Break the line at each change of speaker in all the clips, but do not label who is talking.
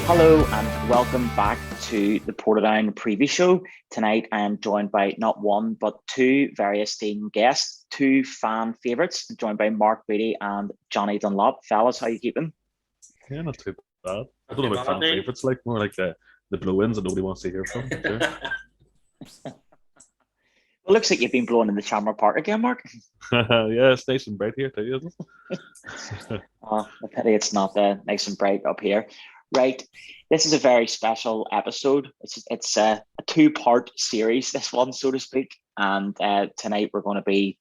Hello and welcome back to the Portadown preview show. Tonight I am joined by not one but two very esteemed guests, two fan favourites, joined by Mark Beattie and Jonny Dunlop. Fellas, how you keeping?
Yeah, not too bad. I
Not
don't
too
know about
bad,
fan
mate.
favourites, like more like the blow-ins that nobody wants to hear from. Sure.
It looks like you've been blown in the Shamrock Park again, Mark.
Yeah, it's nice and bright here too, isn't it?
A pity it's not nice and bright up here. Right, this is a very special episode. It's a two-part series, this one, so to speak. And tonight we're going to be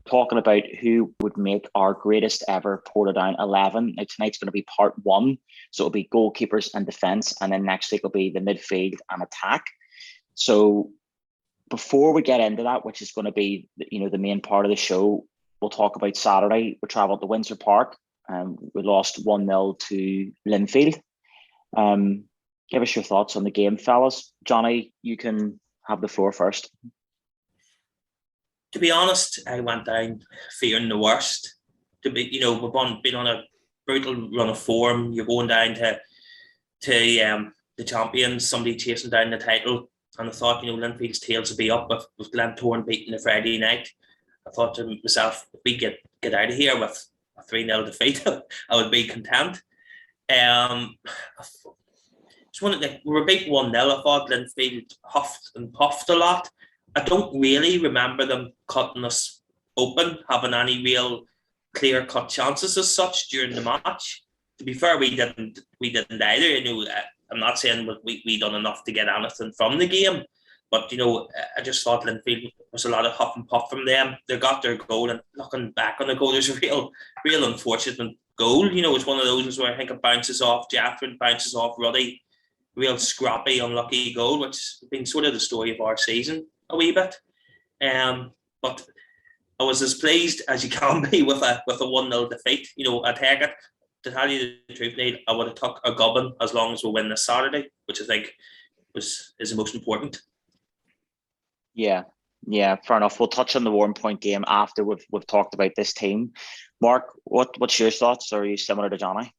talking about who would make our greatest ever Portadown 11. Now, tonight's going to be part one. So it'll be goalkeepers and defence. And then next week will be the midfield and attack. So before we get into that, which is going to be, the main part of the show, we'll talk about Saturday. We travelled to Windsor Park and we lost 1-0 to Linfield. Give us your thoughts on the game, fellas. Jonny, you can have the floor first.
To be honest, I went down fearing the worst. We've been on a brutal run of form. You're going down to the champions, somebody chasing down the title. And I thought, Linfield's tails would be up with Glentoran beating the Friday night. I thought to myself, if we get out of here with a 3-0 defeat, I would be content. It's we were beat 1-0. I thought Linfield huffed and puffed a lot. I don't really remember them cutting us open, having any real clear-cut chances as such during the match. To be fair, we didn't either. I'm not saying we done enough to get anything from the game, but I just thought Linfield was a lot of huff and puff from them. They got their goal, and looking back on the goal, there's a real unfortunate goal. It's one of those where I think it bounces off Jaffrin, bounces off Ruddy. Real scrappy, unlucky goal, which has been sort of the story of our season a wee bit. But I was as pleased as you can be with a 1-0 defeat. I take it. To tell you the truth, Nate, I would have took a gubbin as long as we win this Saturday, which I think is the most important.
Yeah, fair enough. We'll touch on the Warrenpoint game after we've talked about this team. Mark, what's your thoughts? Are you similar to Jonny?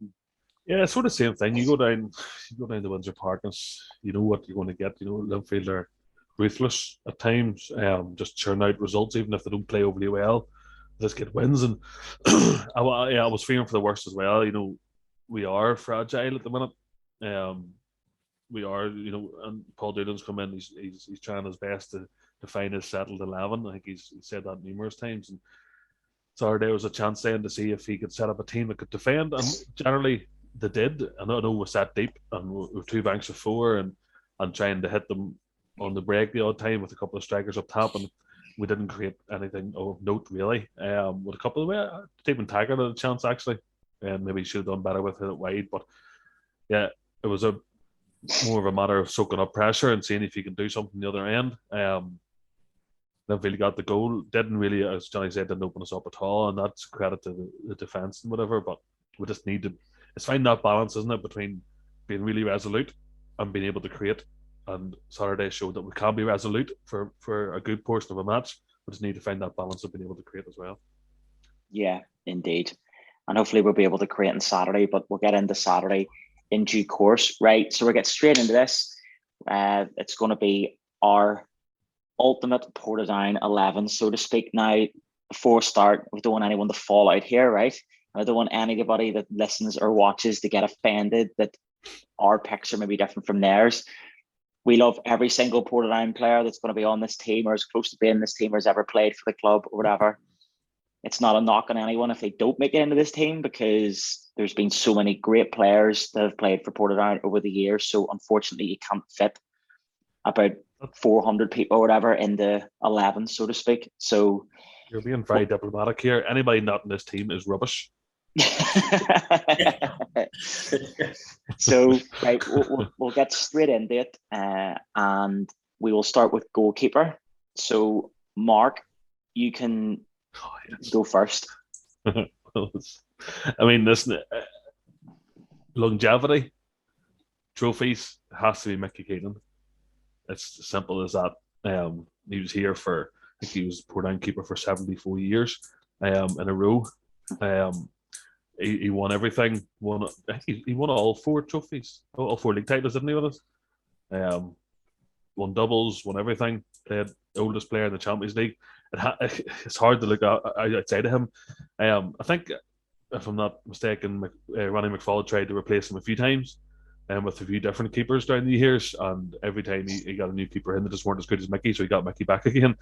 Yeah, it's sort of the same thing. You go down to Windsor Park, and you know what you're going to get. Linfield are ruthless at times, just churn out results, even if they don't play overly well. Just get wins, and I was fearing for the worst as well. We are fragile at the minute. We are, and Paul Doolan's come in. He's trying his best to find his settled 11. I think he's said that numerous times. And Saturday was a chance then to see if he could set up a team that could defend, and generally they did. And I know we sat deep and we're two banks of four and trying to hit them on the break the odd time with a couple of strikers up top, and we didn't create anything of note really. With a couple of Stephen Taggart had a chance actually, and maybe he should have done better with it wide. But yeah, it was more of a matter of soaking up pressure and seeing if you can do something the other end. Linfield got the goal, didn't really, as Jonny said, didn't open us up at all, and that's credit to the defence and whatever. But we just need to. It's finding that balance, isn't it, between being really resolute and being able to create. And Saturday showed that we can be resolute for a good portion of a match. We just need to find that balance of being able to create as well.
Yeah, indeed. And hopefully we'll be able to create on Saturday, but we'll get into Saturday in due course. Right, so we'll get straight into this. It's going to be our ultimate Portadown 11, so to speak. Now, before we start, we don't want anyone to fall out here, right? I don't want anybody that listens or watches to get offended that our picks are maybe different from theirs. We love every single Portadown player that's going to be on this team or as close to being this team or has ever played for the club or whatever. It's not a knock on anyone if they don't make it into this team, because there's been so many great players that have played for Portadown over the years. So unfortunately, you can't fit about 400 people or whatever in the 11, so to speak. So
you're being very diplomatic here. Anybody not in this team is rubbish.
So right, we'll get straight into it, and we will start with goalkeeper. So Mark, you can go first.
I mean, listen, longevity trophies has to be Mickey Keelan. It's as simple as that. He was here for, I think he was Portadown keeper for 74 years in a row. he won everything. He won all 4 trophies, all 4 league titles, didn't he? With us, won doubles, won everything. Played the oldest player in the Champions League. It's hard to look outside of him. I think, if I'm not mistaken, Ronnie Mcfaul tried to replace him a few times, with a few different keepers down the years, and every time he got a new keeper in that just weren't as good as Mickey, so he got Mickey back again.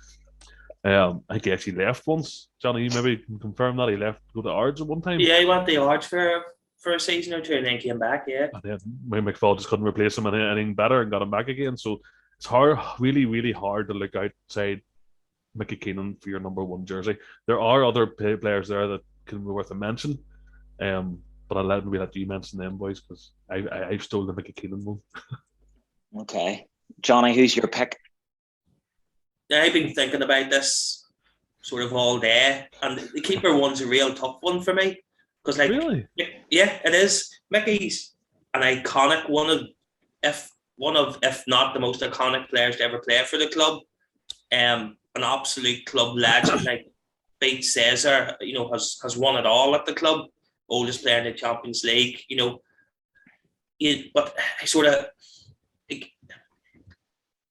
I think he actually left once. Jonny, you maybe can confirm that he left to go to Ards at one time.
Yeah, he went to Ards for a season or two and then came back. Yeah,
and then Mcfaul just couldn't replace him in anything better and got him back again. So it's hard, really, really hard to look outside Mickey Keenan for your number 1 jersey. There are other players there that can be worth a mention, but I'll let you mention them, boys, because I've stole the Mickey Keenan one.
Okay, Jonny, who's your pick?
I've been thinking about this sort of all day, and the keeper one's a real tough one for me because, like,
really,
yeah, it is. Mickey's an iconic if not the most iconic players to ever play for the club. An absolute club legend, like Beat Caesar, has won it all at the club. Oldest player in the Champions League, but I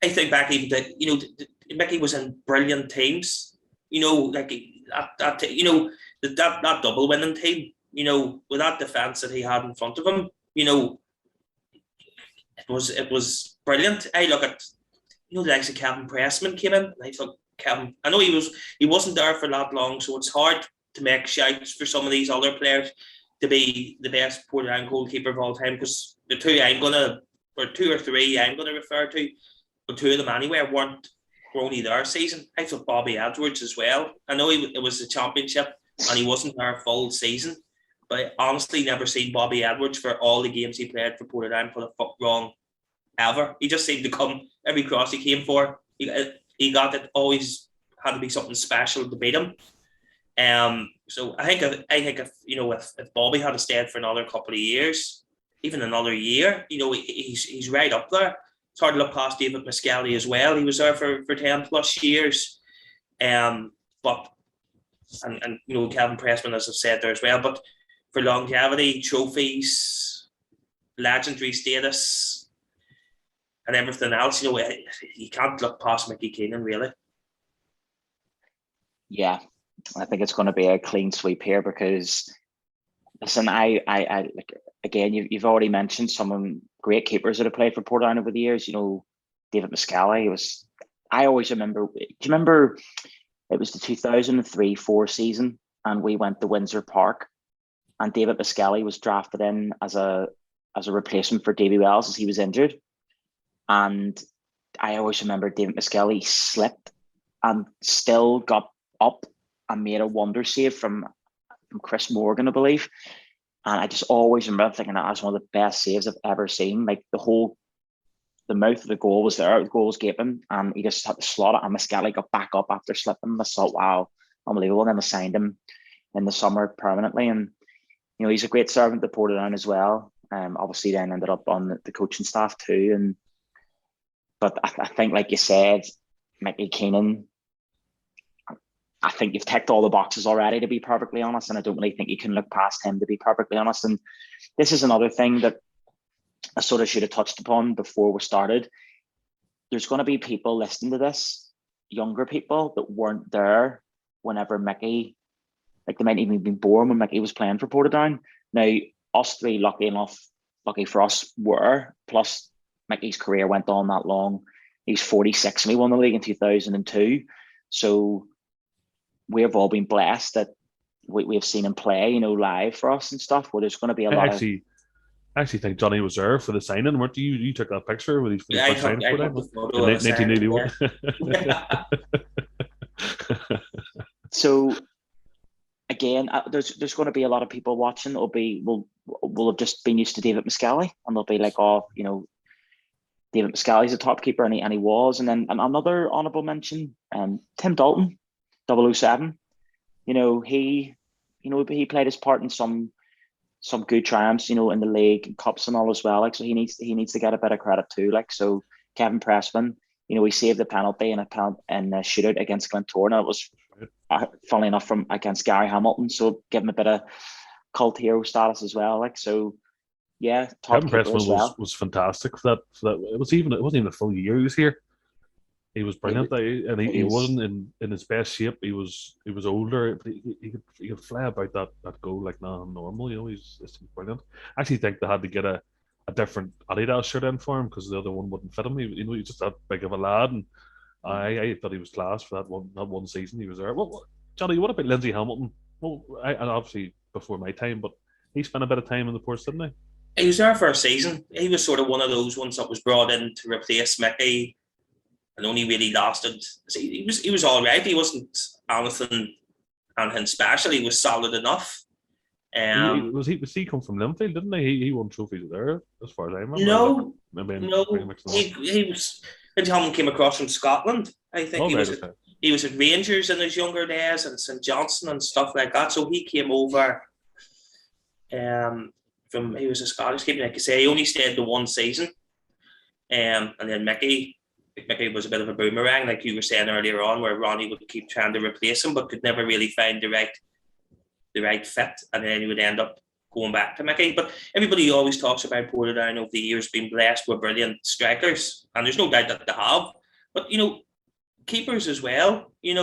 think back even that, Mickey was in brilliant teams, like that double winning team, with that defence that he had in front of him, it was brilliant. I look at, the likes of Kevin Pressman came in, and I thought I know he wasn't there for that long, so it's hard to make shouts for some of these other players to be the best Portadown goalkeeper of all time, because the 2 or 3 I'm gonna refer to, but 2 of them anyway weren't only their season. I thought Bobby Edwards as well. I know it was the championship and he wasn't there full season, but I honestly never seen Bobby Edwards for all the games he played for Portadown put a foot wrong ever. He just seemed to come every cross he came for. He got it. Always had to be something special to beat him. So I think if Bobby had stayed for another couple of years, even another year, he's right up there. It's hard to look past David Muskelly as well. He was there for 10 plus years. But Kevin Pressman, as I've said there as well. But for longevity, trophies, legendary status, and everything else, you can't look past Mickey Keenan, really.
Yeah, I think it's going to be a clean sweep here because, listen, I like, again, you've already mentioned some great keepers that have played for Portadown over the years. David Muskelly I always remember. Do you remember? It was the 2003-04 season, and we went to Windsor Park, and David Muskelly was drafted in as a replacement for Davy Wells as he was injured, and I always remember David Muskelly slipped and still got up and made a wonder save from Chris Morgan, I believe. And I just always remember thinking that was one of the best saves I've ever seen. Like the mouth of the goal was there, the goal was gaping, and he just had to slot it. And Muskelly got back up after slipping. I thought, wow, unbelievable. And then we signed him in the summer permanently. And, he's a great servant to Portadown as well. Obviously then ended up on the coaching staff too. But I think, like you said, Mickey Keenan, I think you've ticked all the boxes already, to be perfectly honest, and I don't really think you can look past him, to be perfectly honest. And this is another thing that I sort of should have touched upon before we started. There's going to be people listening to this, younger people that weren't there whenever Mickey, like they might even have been born when Mickey was playing for Portadown. Now, us 3, lucky for us, were, plus Mickey's career went on that long. He's 46 and he won the league in 2002. So we've all been blessed that we've seen him play, live for us and stuff. Where there's going to be a lot of.
I actually think Jonny was there for the signing, weren't you? You took that picture with his first signing for them in 1981.
So again, there's going to be a lot of people watching. Will have just been used to David Muskelly, and they'll be like, oh, David Muskelly's a top keeper, and he was. And then another honourable mention, Tim Dalton. 007, he played his part in some good triumphs, in the league and cups and all as well. Like, so he needs to get a bit of credit too. Like, so Kevin Pressman, he saved the penalty in a shootout against Glentoran. It was, funnily enough, from against Gary Hamilton. So give him a bit of cult hero status as well. Like, so, yeah, top
Kevin
keeper
Pressman
as well.
was fantastic for that. It wasn't even a full year he was here. He was brilliant, and he wasn't in his best shape. He was older, but he could fly about that goal like nothing normal. You know, he's brilliant. I actually think they had to get a different Adidas shirt in for him because the other one wouldn't fit him. He's just that big of a lad, and I thought he was class for that one season he was there. Jonny, what about Lindsey Hamilton? Well, and obviously before my time, but he spent a bit of time in the Ports, didn't he?
He was there for a season. He was sort of one of those ones that was brought in to replace Mickey, and only really lasted. He was all right. He wasn't anything special. He was solid enough.
Was he come from Linfield, didn't he? He won trophies there, as far as I remember.
No. He was. Lindsey Hamilton came across from Scotland. I think he was at Rangers in his younger days and St Johnstone and stuff like that. So he came over. He was a Scottish keeper, like I say. He only stayed the one season, and then Mickey was a bit of a boomerang, like you were saying earlier on, where Ronnie would keep trying to replace him, but could never really find the right fit, and then he would end up going back to Mickey. But everybody always talks about Portadown over the years being blessed with brilliant strikers, and there's no doubt that they have. But keepers as well. We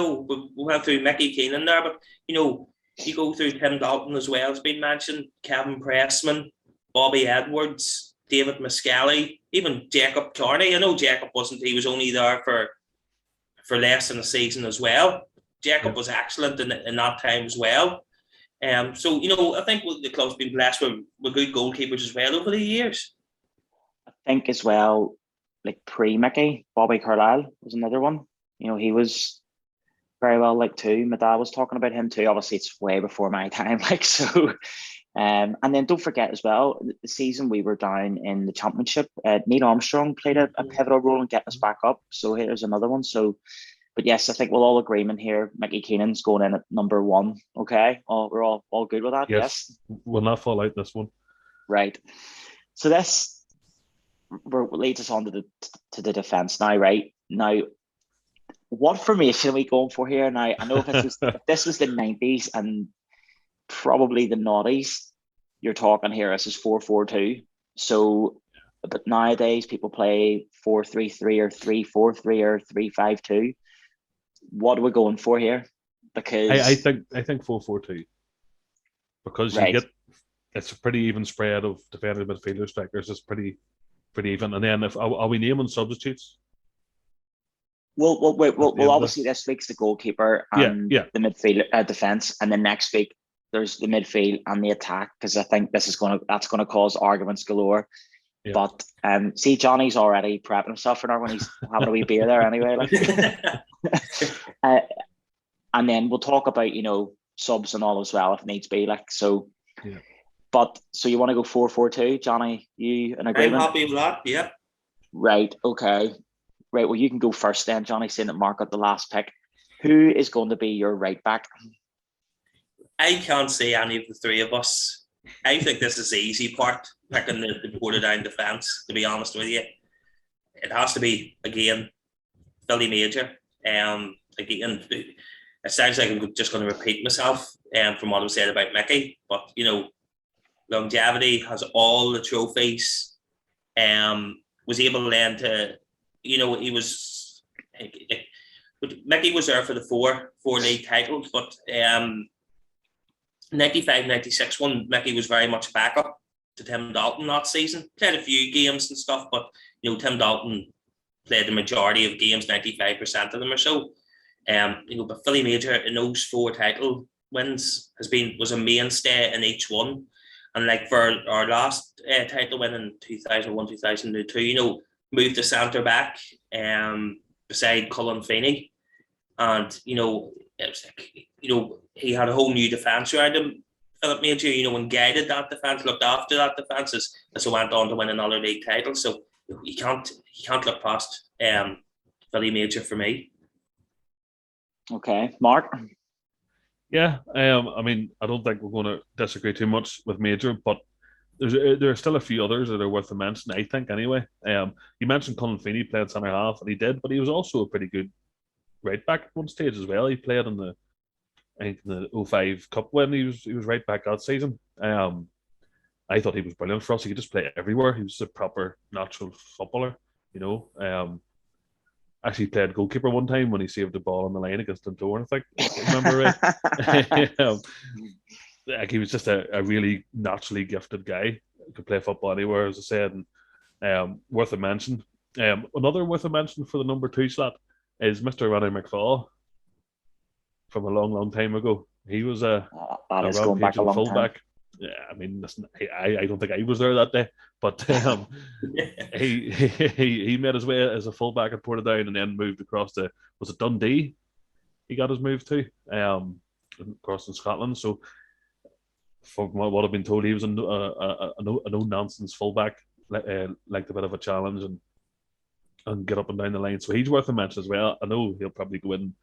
went through Mickey Keenan there, but you go through Tim Dalton as well, has been mentioned, Kevin Pressman, Bobby Edwards, David Muskelly, even Jacob Carney. I know Jacob he was only there for less than a season as well. Jacob was excellent in that time as well. So, I think the club's been blessed with good goalkeepers as well over the years.
I think as well, like pre-Mickey, Bobby Carlisle was another one. He was very well liked too. My dad was talking about him too. Obviously, it's way before my time, like so. And then don't forget as well, the season we were down in the championship, Neil Armstrong played a pivotal role in getting us back up. So here's another one. So, but yes, I think we're all agreement here. Mickey Keenan's going in at number 1. Okay, we're all good with that. Yes.
We'll not fall out this one.
Right. So this leads us on to the defence now. Right now, what formation are we going for here? Now, I know if this was the 90s and probably the noughties, you're talking here, this is 4-4-2. So, but nowadays people play 4-3-3 or 3-4-3 or 3-5-2. What are we going for here? Because
I think 4-4-2 because it's a pretty even spread of defenders, midfielders, strikers. It's pretty even. And then are we naming substitutes?
Well, obviously this week's the goalkeeper and the midfield defence, and then next week there's the midfield and the attack, because I think that's going to cause arguments galore. Yeah. But see, Johnny's already prepping himself for now when he's having a wee beer there anyway. And then we'll talk about subs and all as well if needs be. Like so. Yeah. But so you want to go 4-4-2, Jonny? You in agreement?
I'm happy with that. Yeah.
Right. Okay. Right, well, you can go first then, Jonny, saying that Mark got the last pick. Who is going to be your right back?
I can't say any of the three of us. I think this is the easy part, picking the Portadown defence, to be honest with you. It has to be, again, Billy Major. Again, it sounds like I'm just going to repeat myself from what I was said about Mickey, but, longevity, has all the trophies, was able then to... he was. Mickey was there for the four league titles, but 95-96 one, Mickey was very much a backup to Tim Dalton that season. Played a few games and stuff, but Tim Dalton played the majority of games, 95% of them or so. But Billy Major in those 4 title wins was a mainstay in each one, and like for our last title win in 2001-2002, moved to centre back beside Colin Feeney, and it was like he had a whole new defence around him. Philip Major, and guided that defence, looked after that defence as he went on to win another league title. So you can't look past Billy Major for me.
Okay, Mark.
Yeah, I mean, I don't think we're going to disagree too much with Major, but there are still a few others that are worth a mention, I think, anyway. You mentioned Colin Feeney played centre half, and he did, but he was also a pretty good right back at one stage as well. He played in the I think in the 05 Cup win, he was right back that season. I thought he was brilliant for us. He could just play everywhere. He was a proper natural footballer, you know. Actually played goalkeeper one time when he saved the ball on the line against Dunlop, I think. If I remember right. Like he was just a really naturally gifted guy. Could play football anywhere, as I said. And worth a mention. Another worth a mention for the number 2 slot is Mr. Ronnie Mcfaul from a long, long time ago. He was a
going back a long
fullback.
time.
Yeah, I mean, listen, I don't think I was there that day, but he made his way as a fullback at Portadown and then moved across to, was it Dundee? He got his move to, across in Scotland. So, from what I've been told, he was a no-nonsense fullback, liked a bit of a challenge and get up and down the line. So he's worth a mention as well. I know he'll probably go in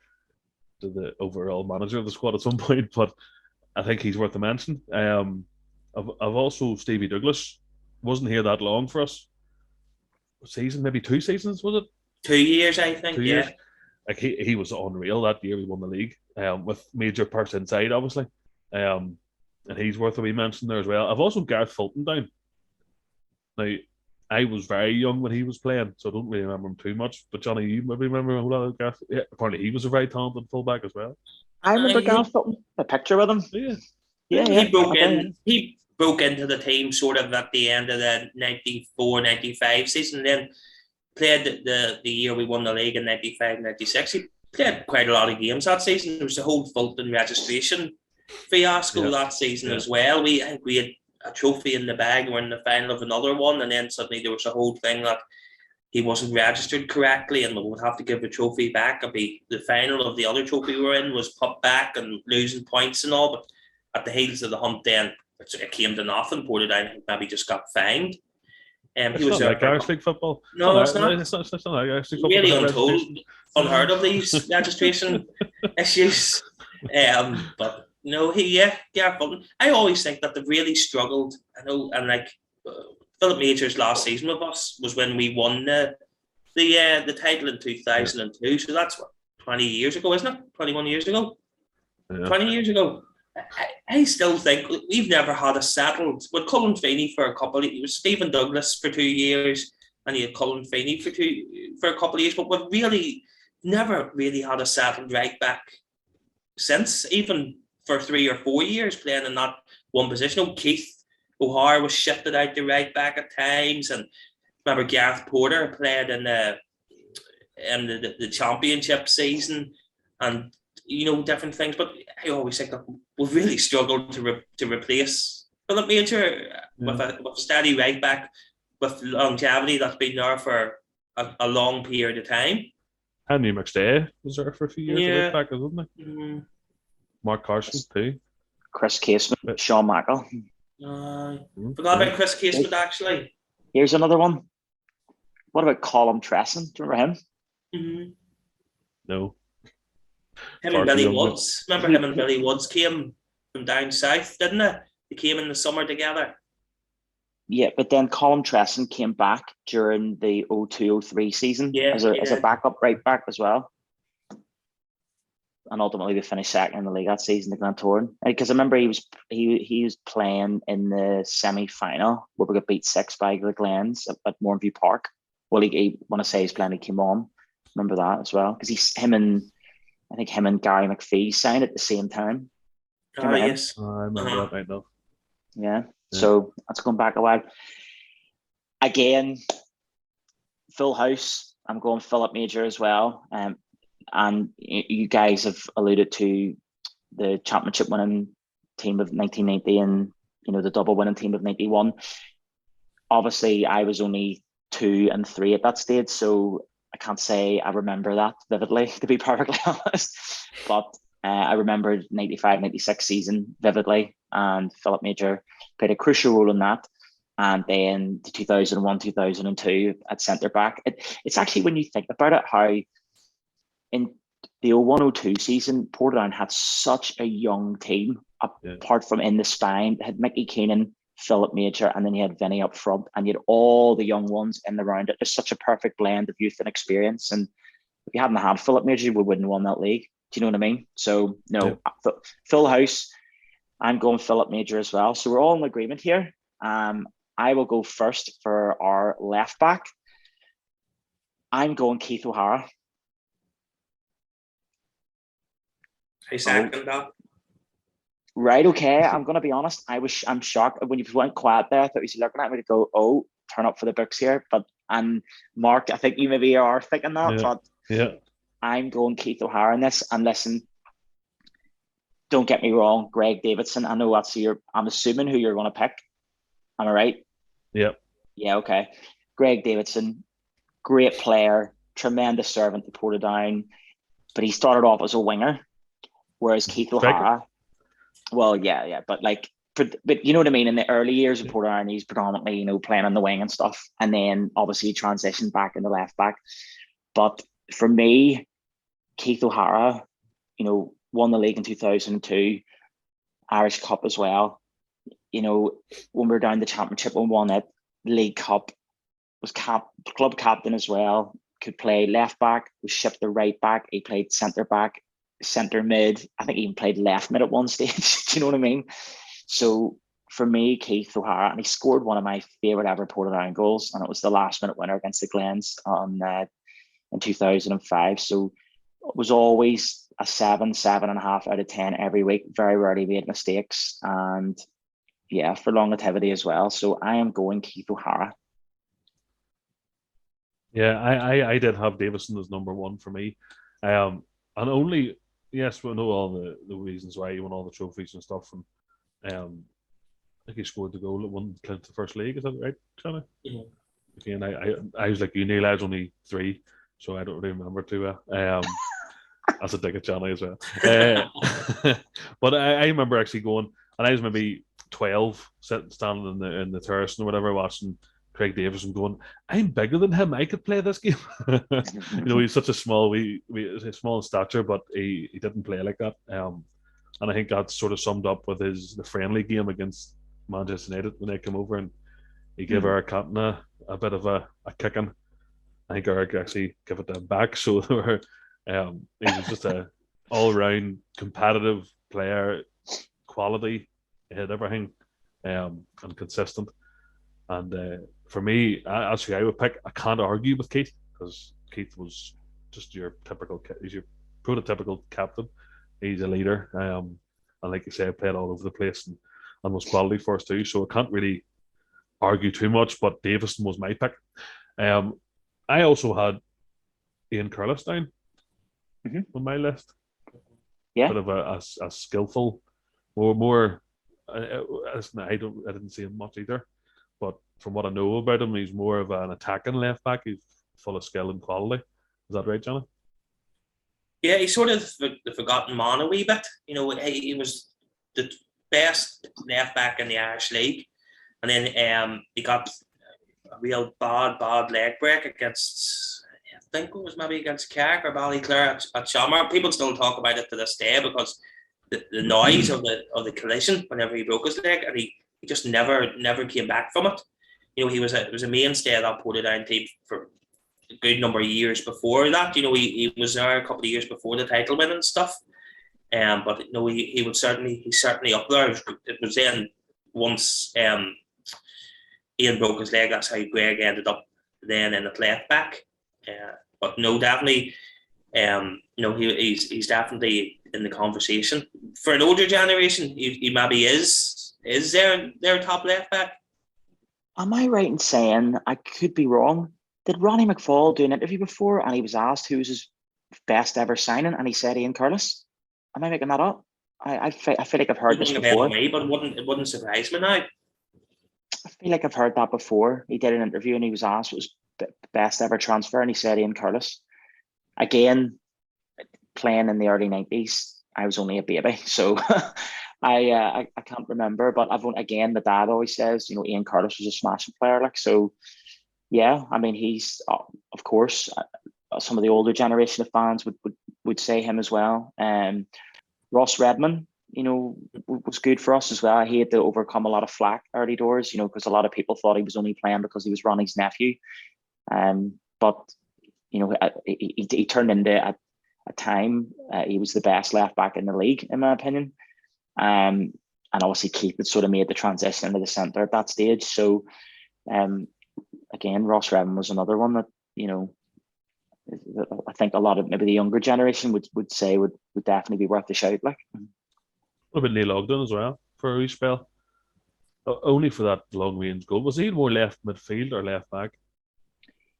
to the overall manager of the squad at some point, but I think he's worth a mention. I've also Stevie Douglas. Wasn't here that long for us. Season, maybe 2 seasons, was it?
2 years, I think.
2 years. Like he was unreal that year. We won the league with major perks inside, obviously. And he's worth a wee mention there as well. I've also Gareth Fulton down. Now, I was very young when he was playing, so I don't really remember him too much. But Jonny, you maybe remember a whole lot of Gareth. Yeah, apparently he was a very talented fullback as well.
I remember Gareth Fulton, a picture with him.
Yeah.
He broke into the team sort of at the end of the 94-95 season, then played the year we won the league in 95-96. He played quite a lot of games that season. There was the whole Fulton registration fiasco that season as well. I think we had a trophy in the bag. We're in the final of another one, and then suddenly there was a whole thing that he wasn't registered correctly and we would have to give the trophy back. It'd be the final of the other trophy we were in was put back and losing points and all, but at the heels of the hunt then it came to nothing. Portadown maybe just got fined.
He was like Irish League football.
No, it's not.
It's not like Irish League football.
Really untold, unheard of these registration issues. But no, Gareth Fulton. I always think that they've really struggled. I know, and like Philip Major's last season with us was when we won the title in 2002. So that's what, 20 years ago, isn't it? 21 years ago. 20 years ago. I still think we've never had a settled with Colin Feeney for a couple. It was Stephen Douglas for 2 years, and he had Colin Feeney for a couple of years. But we've really never really had a settled right back since, even for 3 or 4 years playing in that one position. Oh, Keith O'Hara was shifted out to right back at times, and remember Gareth Porter played in the championship season, and different things. But I always think that we've really struggled to replace Philip Major with a steady right back with longevity that's been there for a long period of time.
Henry McStay was there for a few years right back, wasn't he?
Mm-hmm.
Mark Carson too.
Chris Casement, Sean Mackle.
Forgot about Chris Casement actually.
Here's another one. What about Colin Tresson? Do you remember him?
Mm-hmm.
No.
Him and Billy Woods. Remember him and Billy Woods came from down south, didn't they? They came in the summer together.
Yeah, but then Colin Tresson came back during the 02-03 season as a backup right back as well. And ultimately they finished second in the league that season, the Glentoran. Because I remember he was playing in the semi-final where we got beat 6 by the Glens at Mourneview Park. Well, he when I say he's playing, he came on. Remember that as well? Because him and Gary McPhee signed at the same time.
Yes.
I remember that right now.
Yeah. So that's going back a while. Again, full house. I'm going Philip Major as well. And you guys have alluded to the championship winning team of 1990 and the double winning team of 91. Obviously, I was only 2 and 3 at that stage, so I can't say I remember that vividly, to be perfectly honest. But I remember 95-96 season vividly, and Philip Major played a crucial role in that. And then the 2001-2002 at centre back. It's actually, when you think about it, how in the 01-02 season, Portadown had such a young team, apart from in the spine. They had Mickey Keenan, Philip Major, and then you had Vinny up front, and you had all the young ones in the round. It was such a perfect blend of youth and experience. And if you hadn't had Philip Major, we wouldn't have won that league. Do you know what I mean? So no,
Yeah.
full house. I'm going Philip Major as well. So we're all in agreement here. I will go first for our left back. I'm going Keith O'Hara.
I second that.
Right, okay. I'm gonna be honest. I'm shocked when you went quiet there. I thought you were looking at me to go, oh, turn up for the books here. But Mark, I think you maybe are thinking that,
Yeah.
but
Yeah.
I'm going Keith O'Hara in this. And listen, don't get me wrong, Greg Davidson. I know that's I'm assuming who you're gonna pick. Am I right?
Yeah.
Yeah, okay. Greg Davidson, great player, tremendous servant to Portadown, but he started off as a winger, whereas Keith O'Hara, well, yeah, but you know what I mean. In the early years of Portadown, he's predominantly playing on the wing and stuff, and then obviously transitioned back in the left back. But for me, Keith O'Hara, won the league in 2002, Irish Cup as well. When we were down the Championship, we won it. League Cup, was club captain as well. Could play left back. Was shipped to right back. He played centre back, centre mid. I think he even played left mid at one stage. Do you know what I mean? So for me, Keith O'Hara, and he scored one of my favourite ever Portadown goals, and it was the last minute winner against the Glens in 2005. So it was always a 7.5 out of 10 every week. Very rarely made mistakes, and yeah, for longevity as well. So I am going Keith O'Hara.
Yeah, I did have Davison as number one for me. And only, yes, we know all the reasons why he won all the trophies and stuff. And I think he scored the goal that won Clint the first league. Is that right, Jonny?
Yeah.
Again, I was like you, Neil. I was only 3, so I don't really remember too well. That's a dig at Jonny as well. But I remember actually going, and I was maybe 12, standing in the terrace and whatever, watching Craig Davison going, I'm bigger than him. I could play this game. He's such a small small in stature, but he didn't play like that. And I think that sort of summed up with the friendly game against Manchester United when they came over and he gave Eric Cantona a bit of a kicking. I think Eric actually gave it to him back. So he was just a all-round competitive player, quality. He had everything, and consistent. And for me, actually, I would pick. I can't argue with Keith because Keith was just he's your prototypical captain. He's a leader, and like you say, played all over the place and was quality for us too. So I can't really argue too much. But Davison was my pick. I also had Ian Curtis down on my list.
Yeah,
bit of a skillful, more. I didn't see him much either. But from what I know about him, he's more of an attacking left back. He's full of skill and quality. Is that right, Jonny?
Yeah, he's sort of the forgotten man a wee bit. He was the best left back in the Irish League, and then he got a real bad leg break against, I think it was maybe against Carrick or Ballyclare at Shamrock. People still talk about it to this day because the noise of the collision whenever he broke his leg, and he just never came back from it. He was a mainstay of that Portadown team for a good number of years before that. He was there a couple of years before the title win and stuff. But he's certainly up there. It was then once Ian broke his leg, that's how Greg ended up then in the left back. But no, definitely, he's definitely in the conversation for an older generation. He maybe is their top left back.
Am I right in saying, I could be wrong, did Ronnie Mcfaul do an interview before and he was asked who was his best ever signing and he said Ian Curtis? Am I making that up? I feel like I've heard this before.
Me, but it wouldn't surprise me now.
I feel like I've heard that before. He did an interview and he was asked what was best ever transfer and he said Ian Curtis. Again, playing in the early 90s, I was only a baby, so I can't remember. But my dad always says, Ian Curtis was a smashing player. So yeah, I mean, he's of course some of the older generation of fans would say him as well. Ross Redmond, was good for us as well. He had to overcome a lot of flack early doors, because a lot of people thought he was only playing because he was Ronnie's nephew. But he turned into a at time. He was the best left back in the league, in my opinion. And obviously Keith had sort of made the transition into the centre at that stage. So again, Ross Redmond was another one that, you know, I think a lot of maybe the younger generation would say would definitely be worth a shout. Like,
what about Neil Ogden as well for a wee spell? Only for that long range goal. Was he more left midfield or left back?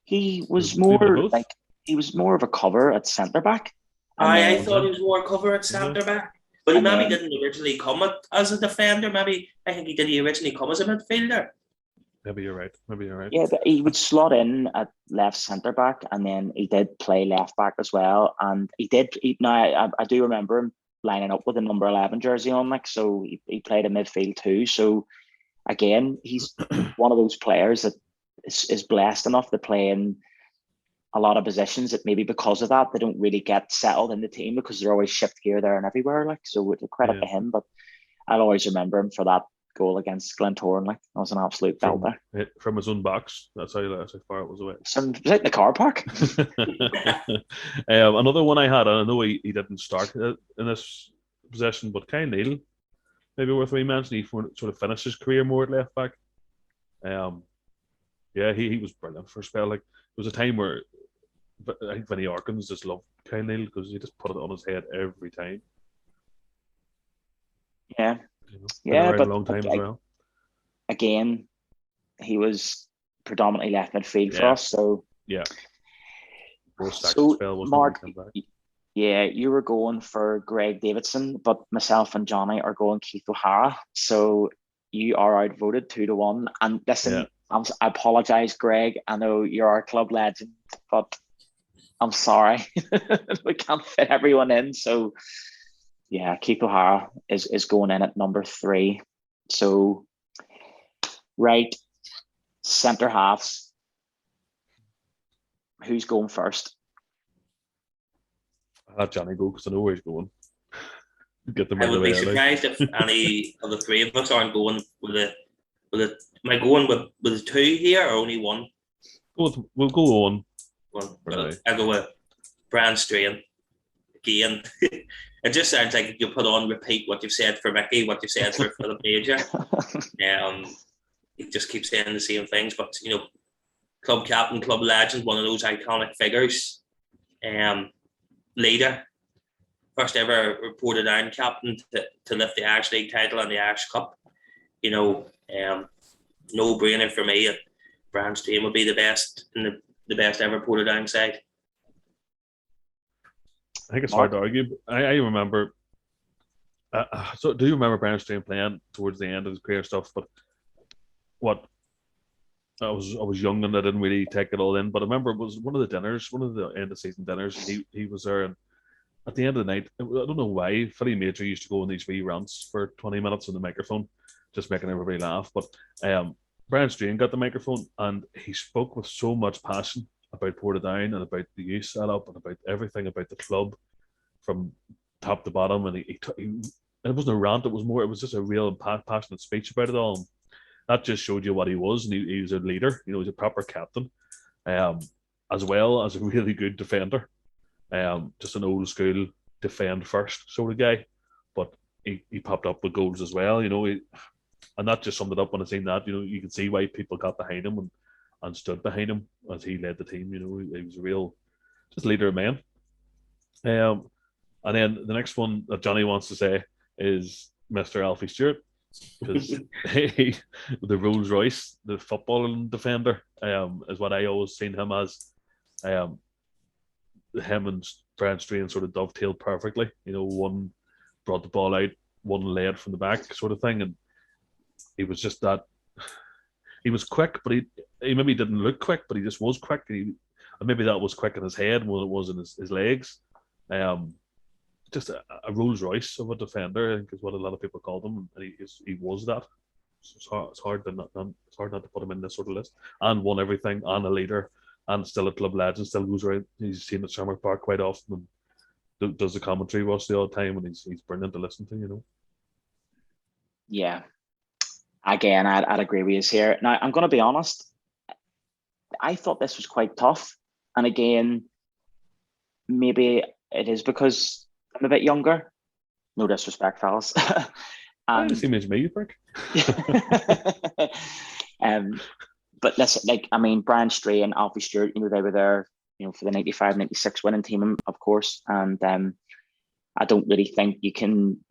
He was more like he was more of a cover at centre back.
I thought he was more cover at centre back, but he maybe didn't originally come as a defender. Maybe I think he originally come as a midfielder.
Maybe you're right.
Yeah, but he would slot in at left centre back, and then he did play left back as well. And he did. I do remember him lining up with a number 11 jersey on, like, so he played in midfield too. So again, he's one of those players that is blessed enough to play in a lot of positions that maybe because of that they don't really get settled in the team because they're always shift gear there and everywhere. Like, so with the credit to him, but I'll always remember him for that goal against Glentoran. Like, that was an absolute belter
from his own box. That's how far it was away.
So it was out in the car park.
Another one I had, and I know he didn't start in this possession, but Kyle Neal, maybe worth me mentioning. He sort of finished his career more at left back. He was brilliant for a spell. Like, there was a time where I think Vinnie Arkins just loved Kyle Neal because he just put it on his head every time.
Yeah.
But a long time as well.
Again, he was predominantly left midfield for us. So Mark, you were going for Greg Davidson, but myself and Jonny are going Keith O'Hara. So you are outvoted 2-1. And listen, I apologise, Greg. I know you're our club legend, but I'm sorry. We can't fit everyone in. So yeah, Keith O'Hara is going in at number 3. So, right, centre halves. Who's going first?
I had Jonny go because I know where he's going. Get them
I would be surprised if any of the 3 of us aren't going with a. Am I going with 2 here or only 1?
We'll go on.
I'll go with Brian Strain again. It just sounds like you put on repeat what you've said for Mickey, what you've said for Philip Major. He just keeps saying the same things, but you know, club captain, club legend, one of those iconic figures. Leader, first ever Portadown captain to lift the Irish League title and the Irish Cup. You know, no brainer for me. Brian Strain would be the best in the best ever Portadown side.
I think it's hard to argue. I remember. So, do you remember Brian Strain playing towards the end of his career stuff? But I was young and I didn't really take it all in. But I remember it was one of the end of season dinners. He was there, and at the end of the night, I don't know why, Philly Major used to go on these wee rants for 20 minutes on the microphone, just making everybody laugh. But Brian Strain got the microphone and he spoke with so much passion about Portadown and about the youth setup and about everything about the club from top to bottom. And it wasn't a rant, it was just a real passionate speech about it all. That just showed you what he was, and he was a leader. You know, he's a proper captain, as well as a really good defender. Just an old school defend first sort of guy, but he popped up with goals as well. You know, and that just summed it up when I seen that. You know, you can see why people got behind him and stood behind him as he led the team. You know, he was a real just leader of men. And then the next one that Jonny wants to say is Mr. Alfie Stewart, because the Rolls Royce, the footballing defender, is what I always seen him as. Him and Brian Strain sort of dovetailed perfectly. You know, one brought the ball out, one led from the back, sort of thing, and he was just that. He was quick, but he maybe didn't look quick, but he just was quick. And maybe that was quick in his head more than it was in his legs. Just a Rolls Royce of a defender, I think, is what a lot of people called him, and he was that. So it's hard not to put him in this sort of list. And won everything, and a leader, and still a club legend. Still goes around. He's seen at Shamrock Park quite often, and does the commentary watch the odd time, and he's brilliant to listen to. You know.
Yeah. Again, I'd agree with you here. Now, I'm going to be honest. I thought this was quite tough, and again, maybe it is because I'm a bit younger. No disrespect, fellas.
Why the same age me, you prick?
But listen, like, I mean, Brian Stray and Alfie Stewart, they were there, for the 95, 96 winning team, of course. And I don't really think you can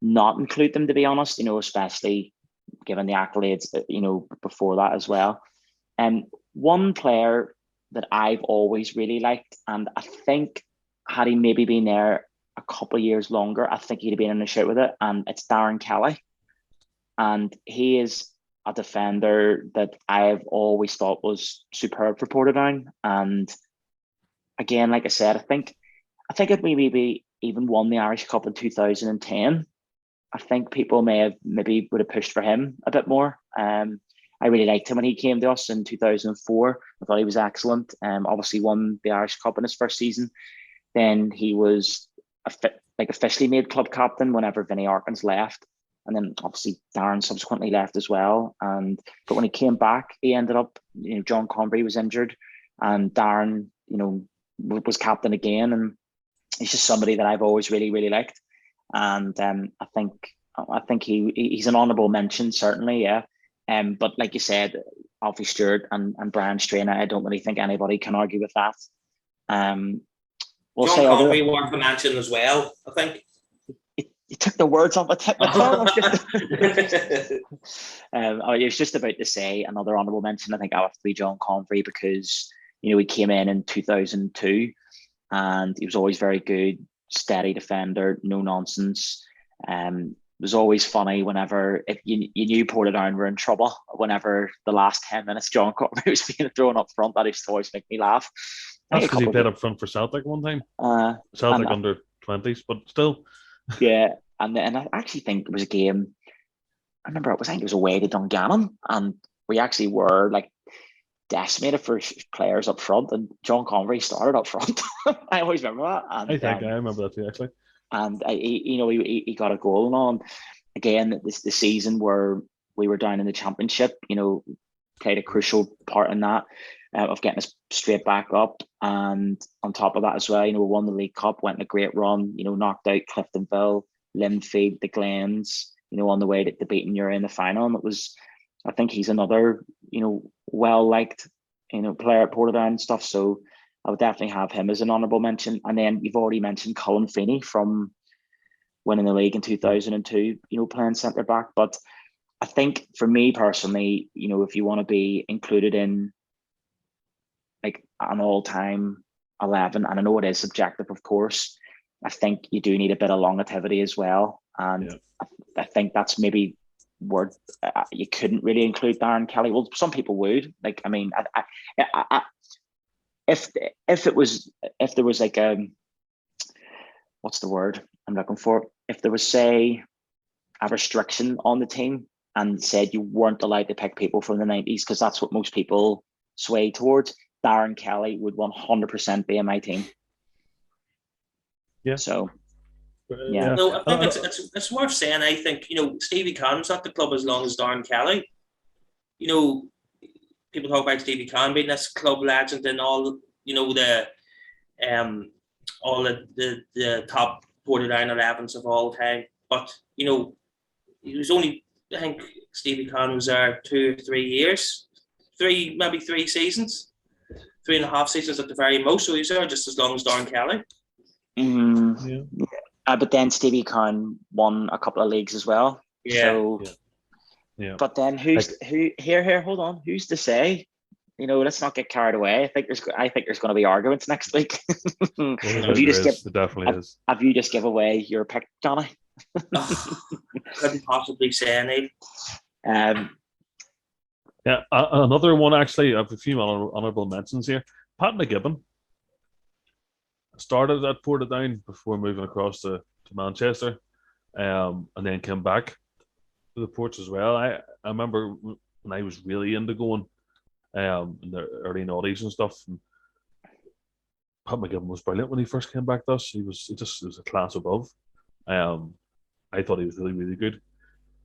not include them, to be honest, especially given the accolades, before that as well. And one player that I've always really liked, and I think had he maybe been there a couple of years longer, I think he'd have been in the shout with it, and it's Darren Kelly. And he is a defender that I've always thought was superb for Portadown. And again, like I said, I think it maybe even won the Irish Cup in 2010. I think people maybe would have pushed for him a bit more. I really liked him when he came to us in 2004. I thought he was excellent. Obviously won the Irish Cup in his first season. Then he was officially made club captain whenever Vinnie Arkins left. And then obviously Darren subsequently left as well. But when he came back, he ended up, John Convery was injured, and Darren, was captain again. And he's just somebody that I've always really, really liked. And I think he's an honourable mention, certainly, yeah. But like you said, Alfie Stewart and Brian Strain, I don't really think anybody can argue with that.
John Convery worth a mention as well, I think.
You took the words off my tip. I was just about to say another honourable mention. I think I have to be John Convery, because he came in 2002, and he was always very good, steady defender, no nonsense. It was always funny whenever if you knew Portadown were in trouble. Whenever the last 10 minutes John Convery was being thrown up front, that used to always make me laugh.
That's because he played up front for Celtic one time. Celtic under 20s, but still.
Yeah, and I actually think it was a game. I think it was away to Dungannon, and we actually were like decimated for players up front, and John Convery started up front. I always remember that. And,
I remember that too, actually.
And he got a goal. And on again, the season where we were down in the championship, played a crucial part in that. Of getting us straight back up, and on top of that as well, we won the League Cup, went on a great run, knocked out Cliftonville, Linfield, the Glens, on the way to beating Uri in the final. And I think he's another, well liked, player at Portadown and stuff. So I would definitely have him as an honourable mention. And then you've already mentioned Colin Feeney from winning the league in 2002, playing centre back. But I think for me personally, if you want to be included in like an all-time 11, and I know it is subjective, of course, I think you do need a bit of longevity as well. And I think that's maybe where you couldn't really include Darren Kelly. Well, some people would. Like, I mean, if there was like what's the word I'm looking for? If there was, say, a restriction on the team and said you weren't allowed to pick people from the 90s, because that's what most people sway towards, Darren Kelly would 100% be in my team.
Yeah.
So, yeah.
No, I think it's worth saying. I think Stevie Cann's at the club as long as Darren Kelly. People talk about Stevie Cann being this club legend and all. The top Portadown 11s of all time. But he was only, I think Stevie Cann was there 2 or 3 years, maybe 3 seasons. 3.5 seasons at the very most, so he's there just as long as Darren Kelly.
But then Stevie Cann won a couple of leagues as well.
Yeah.
So, But then who? Here, hold on. Who's to say? Let's not get carried away. I think there's going to be arguments next week. Have you just give away your pick, Jonny?
Couldn't possibly say any.
Yeah, another one actually. I have a few honourable mentions here. Pat Mcgibbon started at Portadown before moving across to Manchester, and then came back to the Ports as well. I remember when I was really into going in the early noughties and stuff. And Pat Mcgibbon was brilliant when he first came back to us. He was a class above. I thought he was really, really good.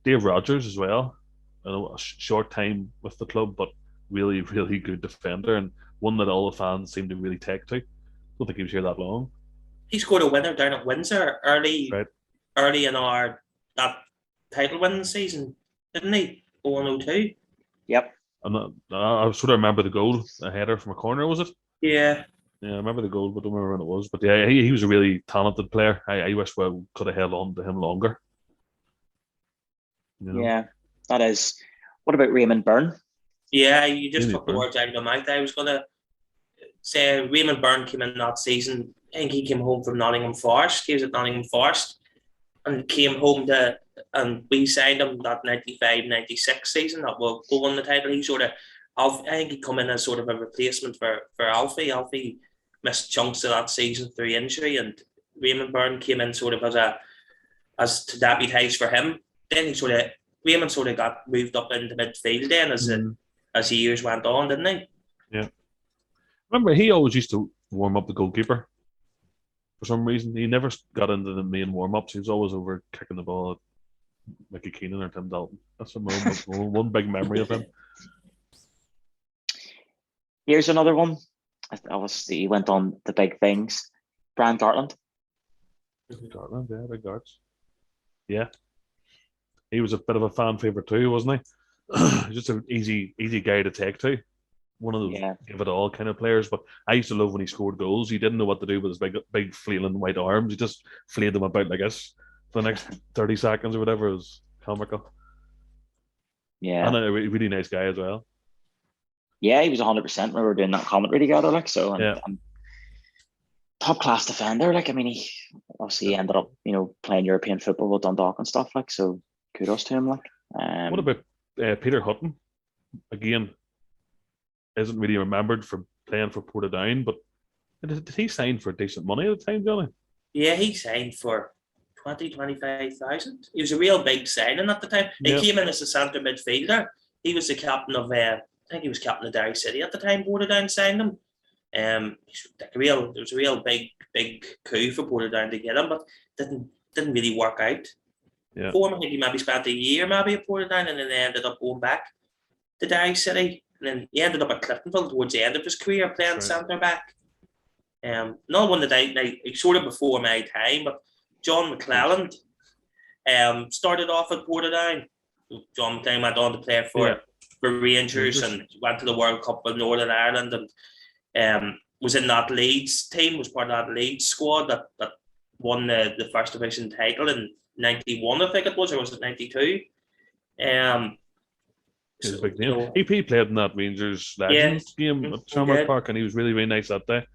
Dave Rogers as well. I know a short time with the club, but really, really good defender, and one that all the fans seem to really take to. I don't think he was here that long.
He scored a winner down at Windsor early in that title winning season, didn't he? 01-02.
Yep.
And I sort of remember the goal, a header from a corner, was it?
Yeah.
Yeah, I remember the goal, but don't remember when it was. But yeah, he was a really talented player. I wish we could have held on to him longer. You know?
Yeah, that is. What about Raymond Byrne?
Yeah, you just took the words out of my mouth. I was going to say Raymond Byrne came in that season. I think he came home from Nottingham Forest. He was at Nottingham Forest and came home and we signed him that 95-96 season that will go on the title. He sort of, I think he come in as sort of a replacement for Alfie. Alfie missed chunks of that season through injury, and Raymond Byrne came in sort of as to deputise for him. Then Raymond sort of got moved up into midfield then as the years went on, didn't he?
Yeah. Remember, he always used to warm up the goalkeeper. For some reason, he never got into the main warm-ups. He was always over kicking the ball at Mickey Keenan or Tim Dalton. That's one big memory of him.
Here's another one. Obviously, he went on the big things. Brian Garland.
Garland, yeah, big guards. Yeah. He was a bit of a fan favourite too, wasn't he? Just an easy guy to take to. One of those give it all kind of players. But I used to love when he scored goals. He didn't know what to do with his big flailing white arms. He just flayed them about like this for the next 30 seconds or whatever. It was comical.
Yeah.
And a really nice guy as well.
Yeah, he was 100% when we were doing that commentary together. Like, so, and top class defender. Like, I mean, he obviously ended up, playing European football with Dundalk and stuff. Like, so kudos to him. Like,
what about Peter Hutton? Again, isn't really remembered for playing for Portadown, but did he sign for decent money at the time, Jonny?
Yeah, he signed for 25,000. He was a real big signing at the time. He came in as a centre midfielder. He was the captain of, I think he was captain of Derry City at the time. Portadown signed him. It was a real big coup for Portadown to get him, but didn't really work out.
Yeah.
For him, I think he maybe spent a year maybe at Portadown, and then they ended up going back to Derry City. And then he ended up at Cliftonville towards the end of his career playing centre back. Not one that I sort of before my time, but John Mcclelland started off at Portadown. John McClelland went on to play for Rangers and went to the World Cup with Northern Ireland and was in that Leeds team, was part of that Leeds squad that won the first division title in 91, I think it was, or was it 92?
He's a big name. He played in that Rangers Legends game at Shamrock Park, and he was really, really nice that day.